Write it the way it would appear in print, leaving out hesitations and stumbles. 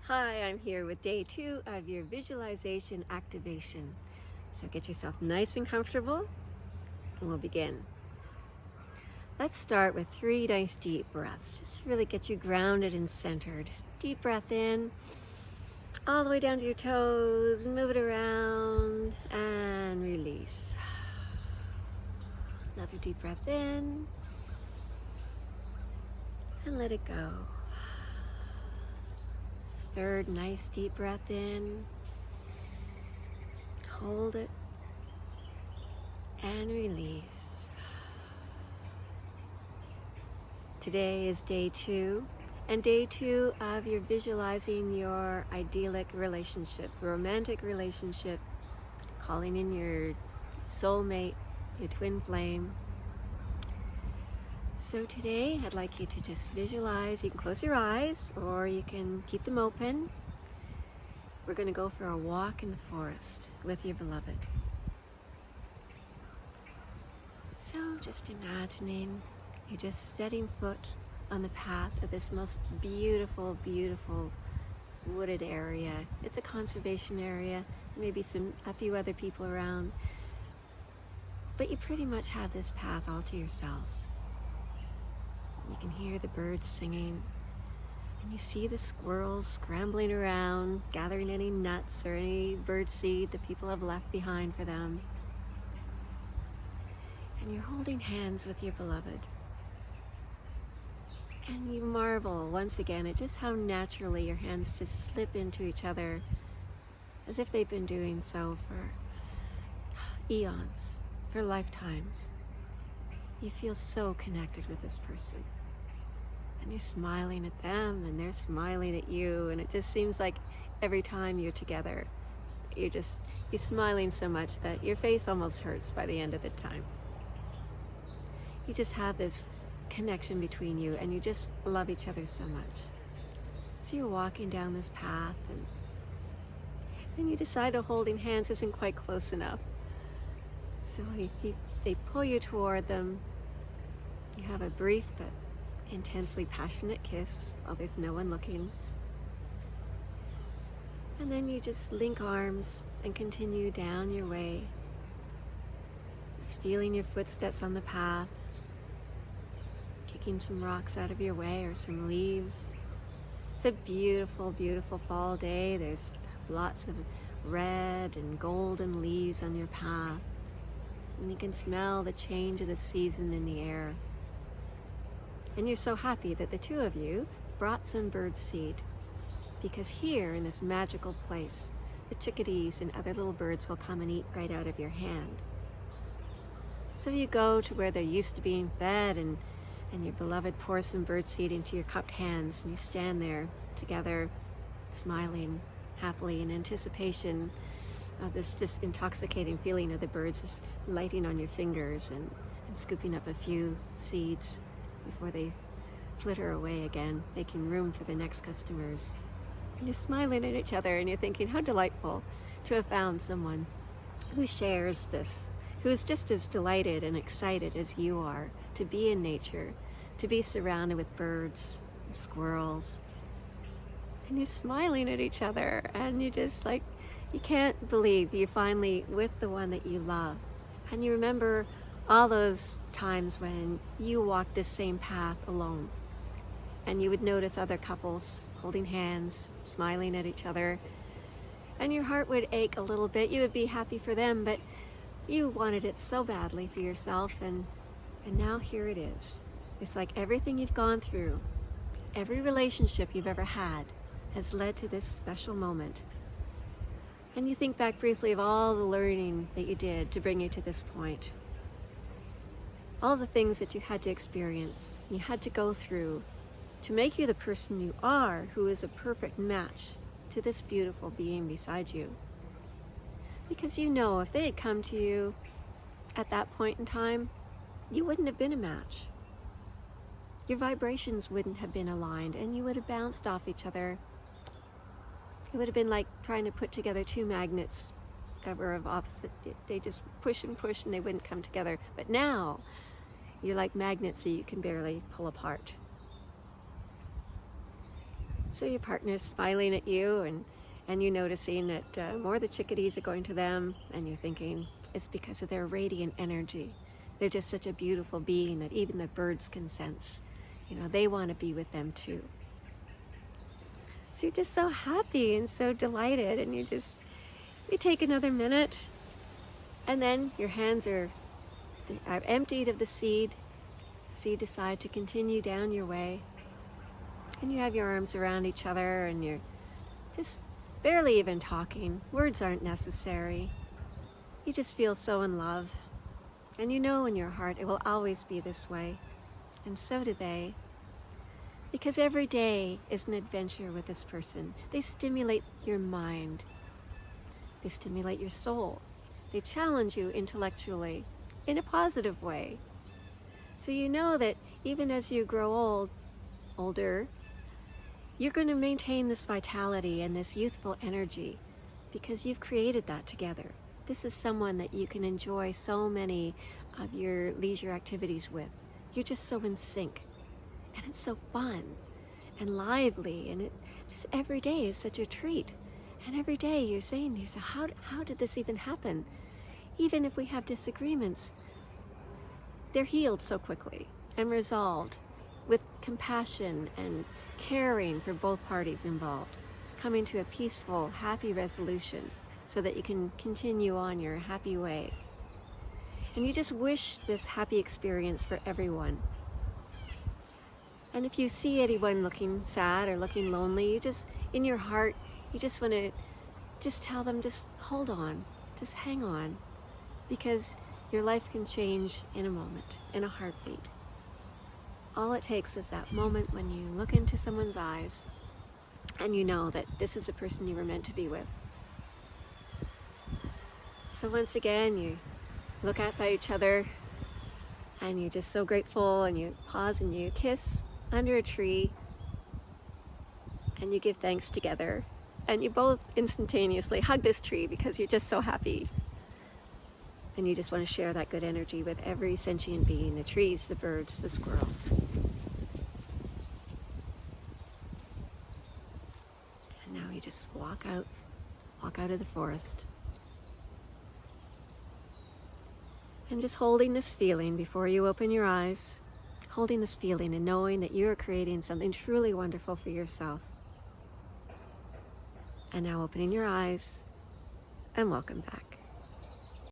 Hi, I'm here with day 2 of your visualization activation. So get yourself nice and comfortable and we'll begin. Let's start with 3 nice deep breaths, just to really get you grounded and centered. Deep breath in, all the way down to your toes, move it around and release. Another deep breath in and let it go. Third nice deep breath in, hold it and release. Today is day 2, and day 2 of your visualizing your idyllic relationship, romantic relationship, calling in your soulmate, your twin flame. So today I'd like you to just visualize. You can close your eyes or you can keep them open. We're going to go for a walk in the forest with your beloved. So just imagining you're just setting foot on the path of this most beautiful, beautiful wooded area. It's a conservation area, maybe a few other people around, but you pretty much have this path all to yourselves. You can hear the birds singing, and you see the squirrels scrambling around, gathering any nuts or any bird seed that people have left behind for them. And you're holding hands with your beloved. And you marvel once again at just how naturally your hands just slip into each other, as if they've been doing so for eons, for lifetimes. You feel so connected with this person. And you're smiling at them and they're smiling at you, and it just seems like every time you're together, you're smiling so much that your face almost hurts by the end of the time. You just have this connection between you and you just love each other so much. So you're walking down this path and then you decide that holding hands isn't quite close enough. So they pull you toward them. You have a brief but intensely passionate kiss while there's no one looking. And then you just link arms and continue down your way. Just feeling your footsteps on the path, kicking some rocks out of your way or some leaves. It's a beautiful, beautiful fall day. There's lots of red and golden leaves on your path. And you can smell the change of the season in the air. And you're so happy that the two of you brought some bird seed, because here in this magical place, the chickadees and other little birds will come and eat right out of your hand. So you go to where they're used to being fed, and your beloved pours some bird seed into your cupped hands, and you stand there together, smiling happily in anticipation of this just intoxicating feeling of the birds just lighting on your fingers and scooping up a few seeds before they flitter away again, making room for the next customers. And you're smiling at each other and you're thinking, how delightful to have found someone who shares this, who's just as delighted and excited as you are to be in nature, to be surrounded with birds and squirrels. And you're smiling at each other and you just you can't believe you're finally with the one that you love. And you remember all those times when you walked this same path alone, and you would notice other couples holding hands, smiling at each other, and your heart would ache a little bit. You would be happy for them, but you wanted it so badly for yourself, and now here it is. It's like everything you've gone through, every relationship you've ever had has led to this special moment. And you think back briefly of all the learning that you did to bring you to this point. All the things that you had to experience, you had to go through to make you the person you are, who is a perfect match to this beautiful being beside you. Because you know if they had come to you at that point in time, you wouldn't have been a match. Your vibrations wouldn't have been aligned and you would have bounced off each other. It would have been like trying to put together two magnets that were of opposite. They just push and push and they wouldn't come together. But now, you're like magnets that you can barely pull apart. So your partner's smiling at you, and you're noticing that more of the chickadees are going to them, and you're thinking it's because of their radiant energy. They're just such a beautiful being that even the birds can sense. They want to be with them too. So you're just so happy and so delighted, and you take another minute, and then your hands are emptied of the seed. So you decide to continue down your way, and you have your arms around each other, and you're just barely even talking. Words aren't necessary. You just feel so in love, and you know in your heart it will always be this way, and so do they. Because every day is an adventure with this person. They stimulate your mind. They stimulate your soul. They challenge you intellectually in a positive way. So you know that even as you grow older, you're going to maintain this vitality and this youthful energy because you've created that together. This is someone that you can enjoy so many of your leisure activities with. You're just so in sync. And it's so fun and lively, and it just every day is such a treat. And every day you're saying to yourself, how did this even happen? Even if we have disagreements, they're healed so quickly and resolved with compassion and caring for both parties involved, coming to a peaceful, happy resolution so that you can continue on your happy way. And you just wish this happy experience for everyone. And if you see anyone looking sad or looking lonely, in your heart, you just want to tell them, just hold on, just hang on, because your life can change in a moment, in a heartbeat. All it takes is that moment when you look into someone's eyes and you know that this is a person you were meant to be with. So once again, you look at each other and you're just so grateful, and you pause and you kiss under a tree, and you give thanks together, and you both instantaneously hug this tree because you're just so happy, and you just want to share that good energy with every sentient being, the trees, the birds, the squirrels. And now you just walk out of the forest, and just holding this feeling before you open your eyes, holding this feeling and knowing that you are creating something truly wonderful for yourself. And now opening your eyes, and welcome back.